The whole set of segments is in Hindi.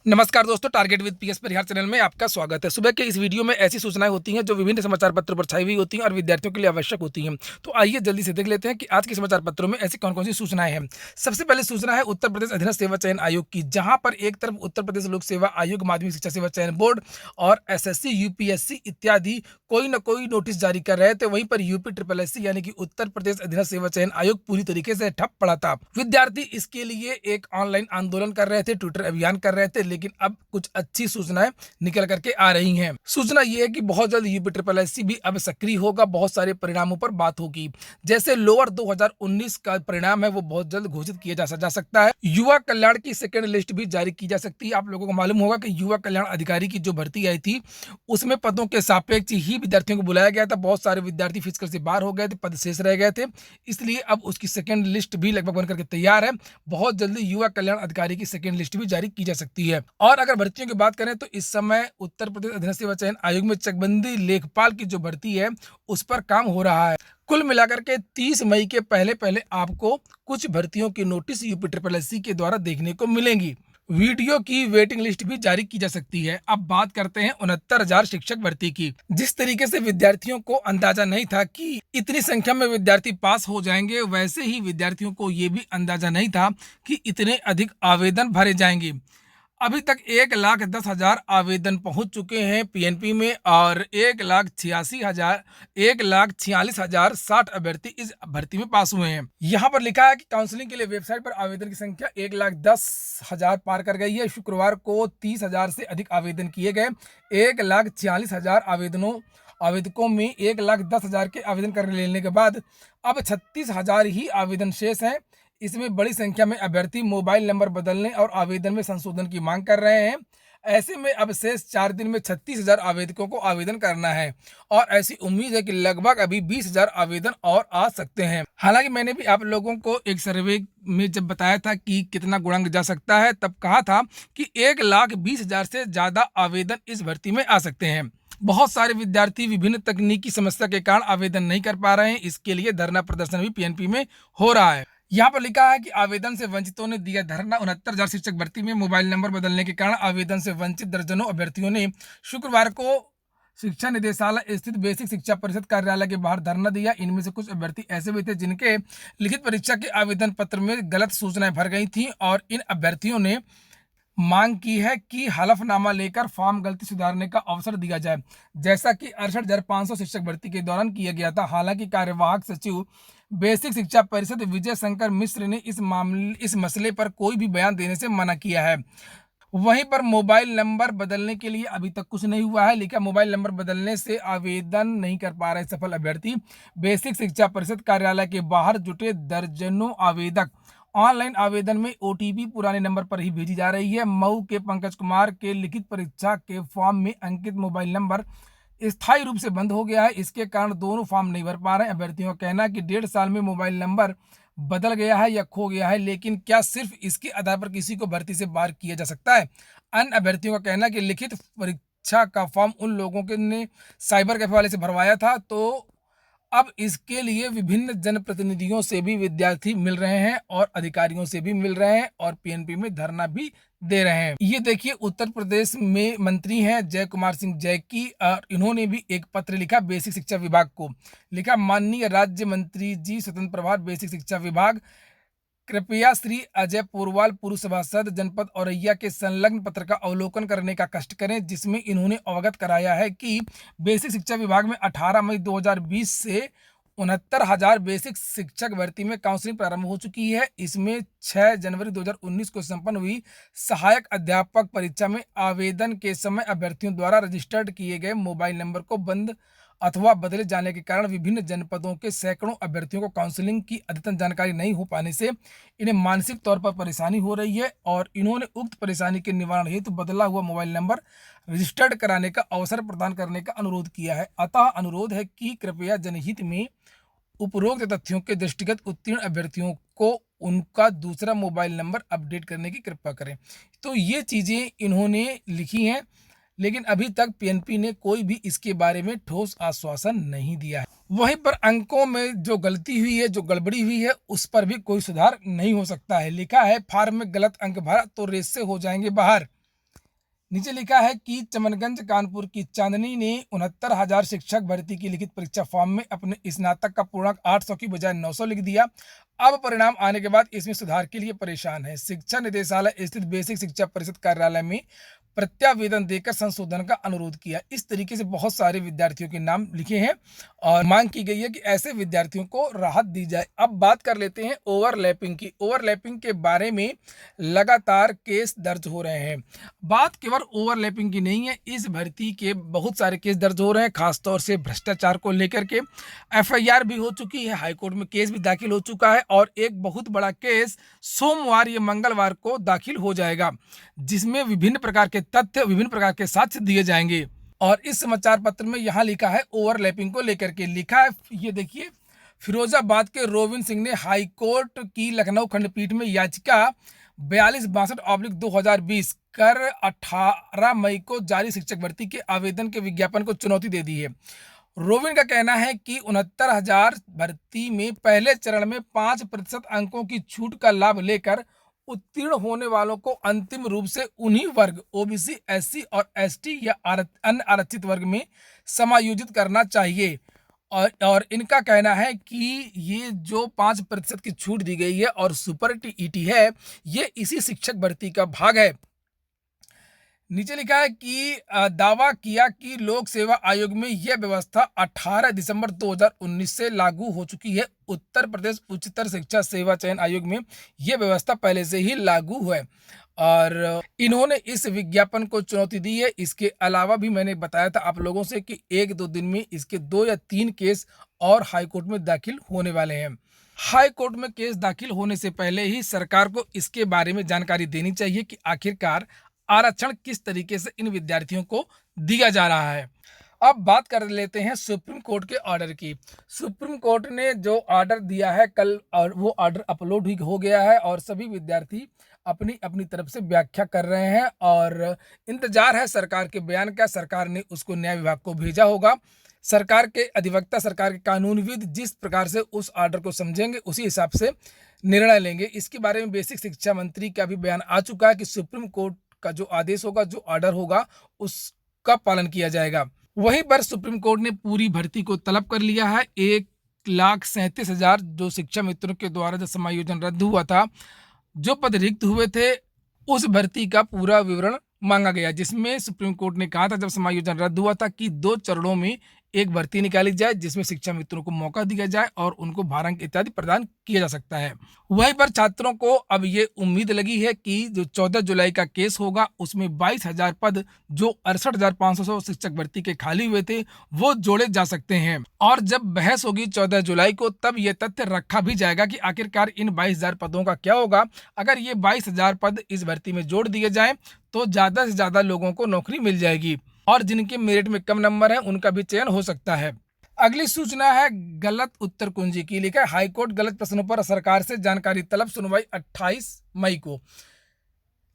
नमस्कार दोस्तों, target with PS Parihar channel में आपका स्वागत है। सुबह के इस वीडियो में ऐसी सूचनाएं होती हैं जो विभिन्न समाचार पत्रों पर छाई हुई होती हैं और विद्यार्थियों के लिए आवश्यक होती हैं। तो आइए जल्दी से देख लेते हैं कि आज के समाचार पत्रों में ऐसी कौन-कौन सी सूचनाएं हैं। सबसे पहले सूचना है उत्तर प्रदेश अधीनस्थ सेवा चयन आयोग की, जहां पर एक तरफ उत्तर प्रदेश लोक सेवा आयोग, माध्यमिक शिक्षा सेवा चयन बोर्ड और एसएससी, यूपीएससी इत्यादि कोई न कोई नोटिस जारी कर रहे थे, वहीं पर यूपी ट्रिपल एससी यानी कि उत्तर प्रदेश अधीनस्थ सेवा चयन आयोग पूरी तरीके से ठप पड़ा था। विद्यार्थी इसके लिए एक ऑनलाइन आंदोलन कर रहे थे, ट्विटर अभियान कर रहे थे, लेकिन अब कुछ अच्छी सूचनाएं निकल करके आ रही हैं। सूचना ये है कि बहुत जल्द यूपी ट्रिपल एससी भी अब सक्रिय होगा, बहुत सारे परिणामों पर बात होगी। जैसे लोअर 2019 का परिणाम है वो बहुत जल्द घोषित किया जा सकता है। युवा कल्याण की सेकेंड लिस्ट भी जारी की जा सकती है। आप लोगों को मालूम होगा कि युवा कल्याण अधिकारी की जो भर्ती आई थी उसमें पदों के सापेक्ष ही विद्यार्थियों को बुलाया गया था। बहुत सारे विद्यार्थी फिजिकल से बाहर हो गए थे, पद शेष रह गए थे, इसलिए अब उसकी सेकेंड लिस्ट भी लगभग बनकर के तैयार है। बहुत जल्दी युवा कल्याण अधिकारी की सेकेंड लिस्ट भी जारी की जा सकती है। और अगर भर्तियों की बात करें तो इस समय उत्तर प्रदेश अधीनस्थ सेवा चयन आयोग में चकबंदी लेखपाल की जो भर्ती है उस पर काम हो रहा है। कुल मिलाकर के 30 मई के पहले पहले आपको कुछ भर्तियों की नोटिस यूपी ट्रिपल एससी के द्वारा देखने को मिलेंगी। वीडियो की वेटिंग लिस्ट भी जारी की जा सकती है। अब बात करते हैं 69,000 शिक्षक भर्ती की। जिस तरीके से विद्यार्थियों को अंदाजा नहीं था कि इतनी संख्या में विद्यार्थी पास हो जाएंगे, वैसे ही विद्यार्थियों को ये भी अंदाजा नहीं था कि इतने अधिक आवेदन भरे जाएंगे। अभी तक 1,10,000 आवेदन पहुंच चुके हैं पीएनपी में और 1,46,60 अभ्यर्थी इस भर्ती में पास हुए हैं। यहाँ पर लिखा है कि काउंसलिंग के लिए वेबसाइट पर आवेदन की संख्या 1,10,000 पार कर गई है। शुक्रवार को 30,000 से अधिक आवेदन किए गए। 1,46,000 आवेदकों में 1,10,000 के आवेदन कर लेने के बाद अब 36,000 ही आवेदन शेष हैं। इसमें बड़ी संख्या में अभ्यर्थी मोबाइल नंबर बदलने और आवेदन में संशोधन की मांग कर रहे हैं। ऐसे में अब शेष 4 दिन में 36,000 आवेदकों को आवेदन करना है और ऐसी उम्मीद है कि लगभग अभी 20,000 आवेदन और आ सकते हैं। हालांकि मैंने भी आप लोगों को एक सर्वे में जब बताया था कि कितना गुणांक जा सकता है, तब कहा था कि 1,20,000 से ज्यादा आवेदन इस भर्ती में आ सकते हैं। बहुत सारे विद्यार्थी विभिन्न तकनीकी समस्या के कारण आवेदन नहीं कर पा रहे हैं। इसके लिए धरना प्रदर्शन भी पीएनपी में हो रहा है। यहाँ पर लिखा है कि आवेदन से वंचितों ने दिया धरना। 69,000 शिक्षक भर्ती में मोबाइल नंबर बदलने के कारण आवेदन से वंचित दर्जनों अभ्यर्थियों ने शुक्रवार को शिक्षा निदेशालय स्थित बेसिक शिक्षा परिषद कार्यालय के बाहर धरना दिया। इनमें से कुछ अभ्यर्थी ऐसे भी थे जिनके लिखित परीक्षा के आवेदन पत्र में गलत सूचनाएं भर गई थी और इन अभ्यर्थियों ने मांग की है कि हलफनामा लेकर फॉर्म गलती सुधारने का अवसर दिया जाए, जैसा कि 68,500 शिक्षक भर्ती के दौरान किया गया था। हालांकि कार्यवाहक सचिव बेसिक शिक्षा परिषद विजय शंकर मिश्र ने इस मसले पर कोई भी बयान देने से मना किया है। वहीं पर मोबाइल नंबर बदलने के लिए अभी तक कुछ नहीं हुआ है। लिखा मोबाइल नंबर बदलने से आवेदन नहीं कर पा रहे सफल अभ्यर्थी। बेसिक शिक्षा परिषद कार्यालय के बाहर जुटे दर्जनों आवेदक। ऑनलाइन आवेदन में ओटीपी पुराने नंबर पर ही भेजी जा रही है। मऊ के पंकज कुमार के लिखित परीक्षा के फॉर्म में अंकित मोबाइल नंबर स्थायी रूप से बंद हो गया है। इसके कारण दोनों फॉर्म नहीं भर पा रहे हैं। अभ्यर्थियों का कहना है कि 1.5 साल में मोबाइल नंबर बदल गया है या खो गया है, लेकिन क्या सिर्फ इसके आधार पर किसी को भर्ती से बाहर किया जा सकता है? अन्य अभ्यर्थियों का कहना है कि लिखित परीक्षा का फॉर्म उन लोगों के ने साइबर कैफे वाले से भरवाया था, तो अब इसके लिए विभिन्न जनप्रतिनिधियों से भी विद्यार्थी मिल रहे हैं और अधिकारियों से भी मिल रहे हैं और पीएनपी में धरना भी दे रहे हैं। ये देखिए उत्तर प्रदेश में मंत्री हैं जय कुमार सिंह जैकी और इन्होंने भी एक पत्र लिखा बेसिक शिक्षा विभाग को। लिखा, माननीय राज्य मंत्री जी, स्वतंत्र प्रभार बेसिक शिक्षा विभाग, कृपया श्री अजय पोरवाल पूर्व सभासद जनपद औरैया के संलग्न पत्र का अवलोकन करने का कष्ट करें, जिसमें इन्होंने अवगत कराया है कि बेसिक शिक्षा विभाग में 18 मई 2020 से 69,000 बेसिक शिक्षक भर्ती में काउंसलिंग प्रारंभ हो चुकी है। इसमें 6 जनवरी 2019 को संपन्न हुई सहायक अध्यापक परीक्षा में आवेदन के समय अभ्यर्थियों द्वारा रजिस्टर्ड किए गए मोबाइल नंबर को बंद अथवा बदले जाने के कारण विभिन्न जनपदों के सैकड़ों अभ्यर्थियों को काउंसलिंग की अद्यतन जानकारी नहीं हो पाने से इन्हें मानसिक तौर पर परेशानी हो रही है और इन्होंने उक्त परेशानी के निवारण हेतु बदला हुआ मोबाइल नंबर रजिस्टर्ड कराने का अवसर प्रदान करने का अनुरोध किया है। अतः अनुरोध है कि कृपया जनहित में उपरोक्त तथ्यों के दृष्टिगत उत्तीर्ण अभ्यर्थियों को उनका दूसरा मोबाइल नंबर अपडेट करने की कृपा करें। तो ये चीज़ें इन्होंने लिखी हैं, लेकिन अभी तक पीएनपी ने कोई भी इसके बारे में ठोस आश्वासन नहीं दिया है। वहीं पर अंकों में जो गलती हुई है, जो गड़बड़ी हुई है, उस पर भी कोई सुधार नहीं हो सकता है। लिखा है, फार्म में गलत अंक भरा तो रेस से हो जाएंगे बाहर। नीचे लिखा है कि चमनगंज कानपुर की चांदनी ने 69,000 शिक्षक भर्ती की लिखित परीक्षा फॉर्म में अपने स्नातक का पूर्णांक 800 की बजाय 900 लिख दिया। अब परिणाम आने के बाद इसमें सुधार के लिए परेशान है। शिक्षा निदेशालय स्थित बेसिक शिक्षा परिषद कार्यालय में प्रत्यावेदन देकर संशोधन का अनुरोध किया। इस तरीके से बहुत सारे विद्यार्थियों के नाम लिखे हैं और मांग की गई है कि ऐसे विद्यार्थियों को राहत दी जाए। अब बात कर लेते हैं ओवरलैपिंग की। ओवरलैपिंग के बारे में लगातार केस दर्ज हो रहे हैं। बात केवल ओवरलैपिंग की नहीं है, इस भर्ती के बहुत सारे केस दर्ज हो रहे हैं, खासतौर से भ्रष्टाचार को लेकर के। एफआईआर भी हो चुकी है, हाईकोर्ट में केस भी दाखिल हो चुका है और एक बहुत बड़ा केस सोमवार या मंगलवार को दाखिल हो जाएगा, जिसमें विभिन्न प्रकार के तथ्य, विभिन्न प्रकार के साक्ष्य दिए जाएंगे। और इस समाचार पत्र में यहाँ लिखा है ओवरलैपिंग को लेकर के, लिखा है ये देखिए, फिरोजाबाद के रोविन सिंह ने हाईकोर्ट की लखनऊ खंडपीठ में याचिका 4262/2020 कर 18 मई को जारी शिक्षक भर्ती के आवेदन के विज्ञापन को चुनौती दे दी है। रोविन का कहना है कि 69,000 भर्ती में पहले चरण में 5% अंकों की छूट का लाभ लेकर उत्तीर्ण होने वालों को अंतिम रूप से उन्हीं वर्ग ओबीसी, एससी और एसटी या अन्य आरक्षित वर्ग में समायोजित करना चाहिए। और इनका कहना है कि ये जो 5% की छूट दी गई है और सुपर ईटी है, ये इसी शिक्षक भर्ती का भाग है। नीचे लिखा है कि दावा किया कि लोक सेवा आयोग में यह व्यवस्था 18 दिसंबर 2019 से लागू हो चुकी है। उत्तर प्रदेश उच्चतर शिक्षा सेवा चयन आयोग में यह व्यवस्था पहले से ही लागू है और इन्होंने इस विज्ञापन को चुनौती दी है। इसके अलावा भी मैंने बताया था आप लोगों से कि 1-2 दिन में इसके 2 या 3 केस और हाईकोर्ट में दाखिल होने वाले हैं। हाईकोर्ट में केस दाखिल होने से पहले ही सरकार को इसके बारे में जानकारी देनी चाहिए कि आखिरकार आरक्षण किस तरीके से इन विद्यार्थियों को दिया जा रहा है। अब बात कर लेते हैं सुप्रीम कोर्ट के ऑर्डर की। सुप्रीम कोर्ट ने जो ऑर्डर दिया है कल, और वो ऑर्डर अपलोड ही हो गया है और सभी विद्यार्थी अपनी अपनी तरफ से व्याख्या कर रहे हैं और इंतजार है सरकार के बयान का। सरकार ने उसको न्याय विभाग को भेजा होगा। सरकार के अधिवक्ता, सरकार के कानूनविद जिस प्रकार से उस ऑर्डर को समझेंगे उसी हिसाब से निर्णय लेंगे। इसके बारे में बेसिक शिक्षा मंत्री का भी बयान आ चुका है कि सुप्रीम कोर्ट का जो आदेश होगा, जो ऑर्डर होगा, उसका पालन किया जाएगा। वहीं पर सुप्रीम कोर्ट ने पूरी भर्ती को तलब कर लिया है। 1,37,000 जो शिक्षा मित्रों के द्वारा जो समायोजन रद्द हुआ था, जो पद रिक्त हुए थे, उस भर्ती का पूरा विवरण मांगा गया, जिसमें सुप्रीम कोर्ट ने कहा था जब समायोजन रद्द हुआ था कि 2 चरणों में एक भर्ती निकाली जाए, जिसमें शिक्षा मित्रों को मौका दिया जाए और उनको भारांक इत्यादि प्रदान किया जा सकता है। वहीं पर छात्रों को अब ये उम्मीद लगी है कि जो 14 जुलाई का केस होगा उसमें 22,000 पद जो 68,500 शिक्षक भर्ती के खाली हुए थे वो जोड़े जा सकते हैं। और जब बहस होगी 14 जुलाई को, तब यह तथ्य रखा भी जाएगा कि आखिरकार इन 22,000 पदों का क्या होगा। अगर ये 22,000 पद इस भर्ती में जोड़ दिए जाएं तो ज़्यादा से ज़्यादा लोगों को नौकरी मिल जाएगी और जिनके मेरिट में कम नंबर है उनका भी चयन हो सकता है। अगली सूचना है गलत उत्तर कुंजी की। लिखा है हाईकोर्ट गलत प्रश्नों पर सरकार से जानकारी तलब, सुनवाई 28 मई को।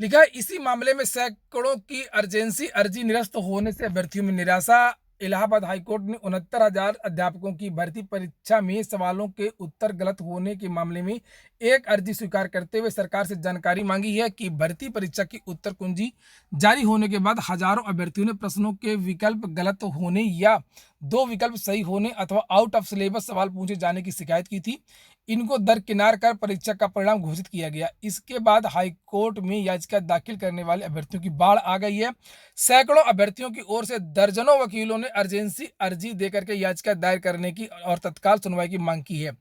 लिखा है इसी मामले में सैकड़ों की अर्जेंसी अर्जी निरस्त होने से अभ्यर्थियों में निराशा। इलाहाबाद हाईकोर्ट ने 69,000 अध्यापकों की भर्ती परीक्षा में सवालों के उत्तर गलत होने के मामले में एक अर्जी स्वीकार करते हुए सरकार से जानकारी मांगी है कि भर्ती परीक्षा की उत्तर कुंजी जारी होने के बाद हजारों अभ्यर्थियों ने प्रश्नों के विकल्प गलत होने या 2 विकल्प सही होने अथवा आउट ऑफ सिलेबस सवाल पूछे जाने की शिकायत की थी। इनको दरकिनार कर परीक्षा का परिणाम घोषित किया गया। इसके बाद हाईकोर्ट में याचिका दाखिल करने वाले अभ्यर्थियों की बाढ़ आ गई है। सैकड़ों अभ्यर्थियों की ओर से दर्जनों वकीलों ने अर्जेंसी अर्जी देकर के याचिका दायर करने की और तत्काल सुनवाई की मांग की है।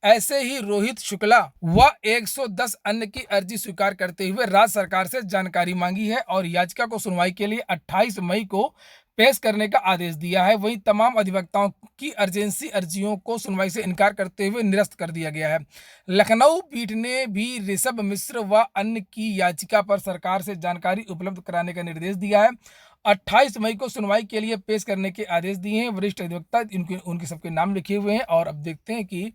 ऐसे ही रोहित शुक्ला व 110 अन्य की अर्जी स्वीकार करते हुए राज्य सरकार से जानकारी मांगी है और याचिका को सुनवाई के लिए 28 मई को पेश करने का आदेश दिया है। वहीं तमाम अधिवक्ताओं की अर्जेंसी अर्जियों को सुनवाई से इनकार करते हुए निरस्त कर दिया गया है। लखनऊ पीठ ने भी ऋषभ मिश्र व अन्य की याचिका पर सरकार से जानकारी उपलब्ध कराने का निर्देश दिया है। 28 मई को सुनवाई के लिए पेश करने के आदेश दिए हैं। वरिष्ठ अधिवक्ता उनके सबके नाम लिखे हुए हैं और अब देखते हैं कि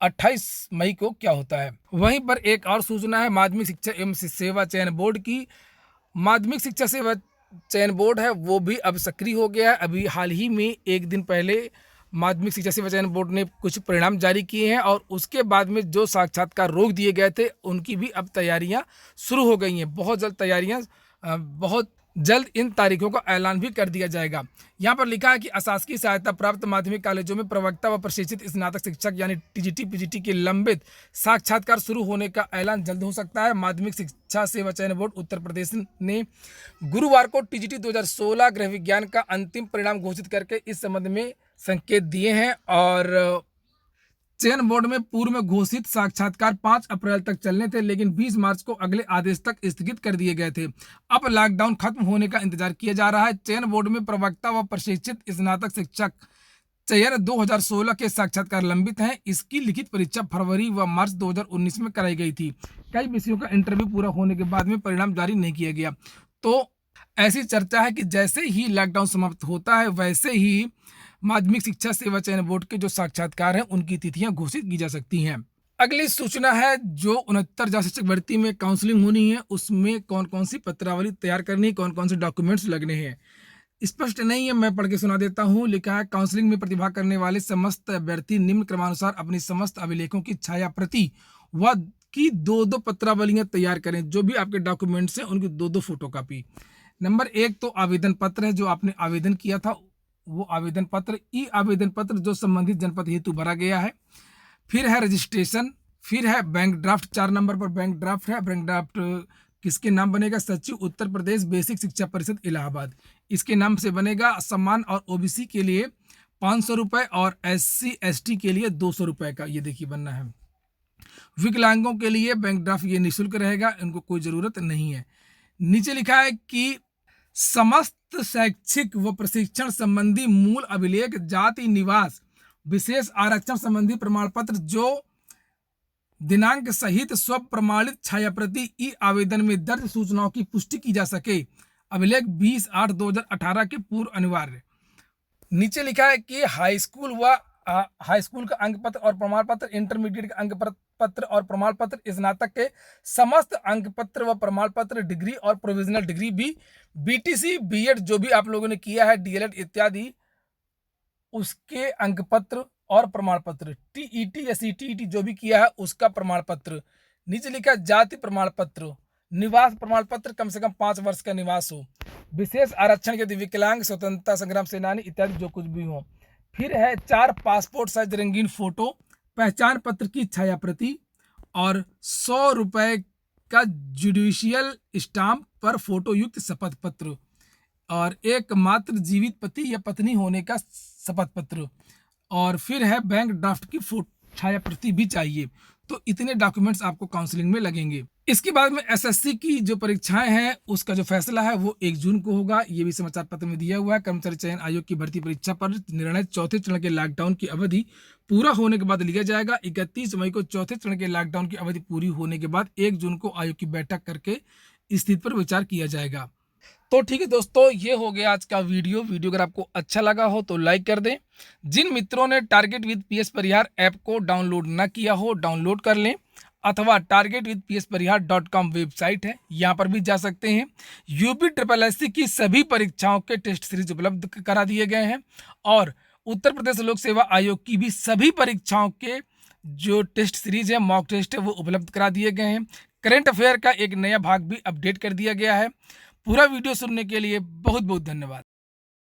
28 मई को क्या होता है। वहीं पर एक और सूचना है माध्यमिक शिक्षा एवं सेवा चयन बोर्ड की। माध्यमिक शिक्षा सेवा चयन बोर्ड है वो भी अब सक्रिय हो गया है। अभी हाल ही में एक दिन पहले माध्यमिक शिक्षा सेवा चयन बोर्ड ने कुछ परिणाम जारी किए हैं और उसके बाद में जो साक्षात्कार रोक दिए गए थे उनकी भी अब तैयारियां शुरू हो गई हैं। बहुत जल्द तैयारियां बहुत जल्द इन तारीखों का ऐलान भी कर दिया जाएगा। यहाँ पर लिखा है कि अशासकीय सहायता प्राप्त माध्यमिक कॉलेजों में प्रवक्ता व प्रशिक्षित स्नातक शिक्षक यानी टीजीटी पीजीटी के लंबित साक्षात्कार शुरू होने का ऐलान जल्द हो सकता है। माध्यमिक शिक्षा सेवा चयन बोर्ड उत्तर प्रदेश ने गुरुवार को टीजीटी 2016 गृह विज्ञान का अंतिम परिणाम घोषित करके इस संबंध में संकेत दिए हैं और चयन बोर्ड में पूर्व में घोषित साक्षात्कार 5 अप्रैल तक चलने थे, लेकिन 20 मार्च को अगले आदेश तक स्थगित कर दिए गए थे। अब लॉकडाउन खत्म होने का इंतजार किया जा रहा है। चयन बोर्ड में प्रवक्ता व प्रशिक्षित स्नातक शिक्षक चयन 2016 के साक्षात्कार लंबित हैं। इसकी लिखित परीक्षा फरवरी व मार्च 2019 में कराई गई थी। कई विषयों का इंटरव्यू पूरा होने के बाद में परिणाम जारी नहीं किया गया। तो ऐसी चर्चा है कि जैसे ही लॉकडाउन समाप्त होता है वैसे ही माध्यमिक शिक्षा सेवा चयन बोर्ड के जो साक्षात्कार हैं उनकी तिथियां घोषित की जा सकती हैं। अगली सूचना है जो 69,000 शिक्षक भर्ती में काउंसलिंग होनी है, उसमें कौन कौन सी पत्रावली तैयार करनी है, कौन कौन से डॉक्यूमेंट्स लगने हैं, स्पष्ट नहीं है, मैं पढ़ के सुना देता हूँ। लिखा है काउंसलिंग में प्रतिभाग करने वाले समस्त अभ्यर्थी निम्न क्रमानुसार अपनी समस्त अभिलेखों की छाया प्रति व की 2-2 पत्रावलियां तैयार करें। जो भी आपके डॉक्यूमेंट्स हैं उनकी 2-2 फोटोकॉपी। नंबर 1 तो आवेदन पत्र है, जो आपने आवेदन किया था वो आवेदन पत्र, ई आवेदन पत्र जो संबंधित जनपद हेतु भरा गया है। फिर है रजिस्ट्रेशन, फिर है बैंक ड्राफ्ट, 4 नंबर पर बैंक ड्राफ्ट है। बैंक ड्राफ्ट किसके नाम बनेगा? सचिव उत्तर प्रदेश बेसिक शिक्षा परिषद इलाहाबाद, इसके नाम से बनेगा। सम्मान और ओबीसी के लिए 500 रुपये और SC ST के लिए 200 रुपये का ये देखिए बनना है। विकलांगों के लिए बैंक ड्राफ्ट ये निःशुल्क रहेगा, इनको कोई ज़रूरत नहीं है। नीचे लिखा है कि समस्त शैक्षिक व प्रशिक्षण संबंधी मूल अभिलेख, जाति, निवास, विशेष आरक्षण संबंधी प्रमाण पत्र जो दिनांक सहित स्व प्रमाणित छायाप्रति ई आवेदन में दर्ज सूचनाओं की पुष्टि की जा सके। अभिलेख 20/8/2018 के पूर्व अनिवार्य। नीचे लिखा है कि हाई स्कूल का अंक पत्र और प्रमाण पत्र, इंटरमीडिएट का अंक पत्र और प्रमाण पत्र, स्नातक के समस्त अंक पत्र व प्रमाण पत्र, डिग्री और प्रोविजनल डिग्री भी, BTC BEd जो भी आप लोगों ने किया है, DLED इत्यादि, उसके अंक पत्र और प्रमाण पत्र, TET या CTET जो भी किया है उसका प्रमाण पत्र। नीचे लिखा है जाति प्रमाण पत्र, निवास प्रमाण पत्र, कम से कम 5 वर्ष का निवास हो, विशेष आरक्षण यदि विकलांग, स्वतंत्रता संग्राम सेनानी इत्यादि जो कुछ भी हो। फिर है 4 पासपोर्ट साइज रंगीन फोटो, पहचान पत्र की छाया प्रति और 100 रुपये का जुडिशियल स्टाम्प पर फोटो युक्त शपथ पत्र और एकमात्र जीवित पति या पत्नी होने का शपथ पत्र। और फिर है बैंक ड्राफ्ट की छाया प्रति भी चाहिए। तो इतने डॉक्यूमेंट्स आपको काउंसलिंग में लगेंगे। इसके बाद में SSC की जो परीक्षाएं हैं उसका जो फैसला है वो 1 जून को होगा। ये भी समाचार पत्र में दिया हुआ है। कर्मचारी चयन आयोग की भर्ती परीक्षा पर निर्णय चौथे चरण के लॉकडाउन की अवधि पूरा होने के बाद लिया जाएगा। 31 मई को चौथे चरण के लॉकडाउन की अवधि पूरी होने के बाद 1 जून को आयोग की बैठक करके स्थिति पर विचार किया जाएगा। तो ठीक है दोस्तों, ये हो गया आज का वीडियो। अगर आपको अच्छा लगा हो तो लाइक कर दें। जिन मित्रों ने target with PS Parihar app को डाउनलोड ना किया हो डाउनलोड कर लें, अथवा targetwithpsparihar.com वेबसाइट है, यहाँ पर भी जा सकते हैं। UPSSC की सभी परीक्षाओं के टेस्ट सीरीज उपलब्ध करा दिए गए हैं और उत्तर प्रदेश लोक सेवा आयोग की भी सभी परीक्षाओं के जो टेस्ट सीरीज है, मॉक टेस्ट है, वो उपलब्ध करा दिए गए हैं। करंट अफेयर का एक नया भाग भी अपडेट कर दिया गया है। पूरा वीडियो सुनने के लिए बहुत बहुत धन्यवाद।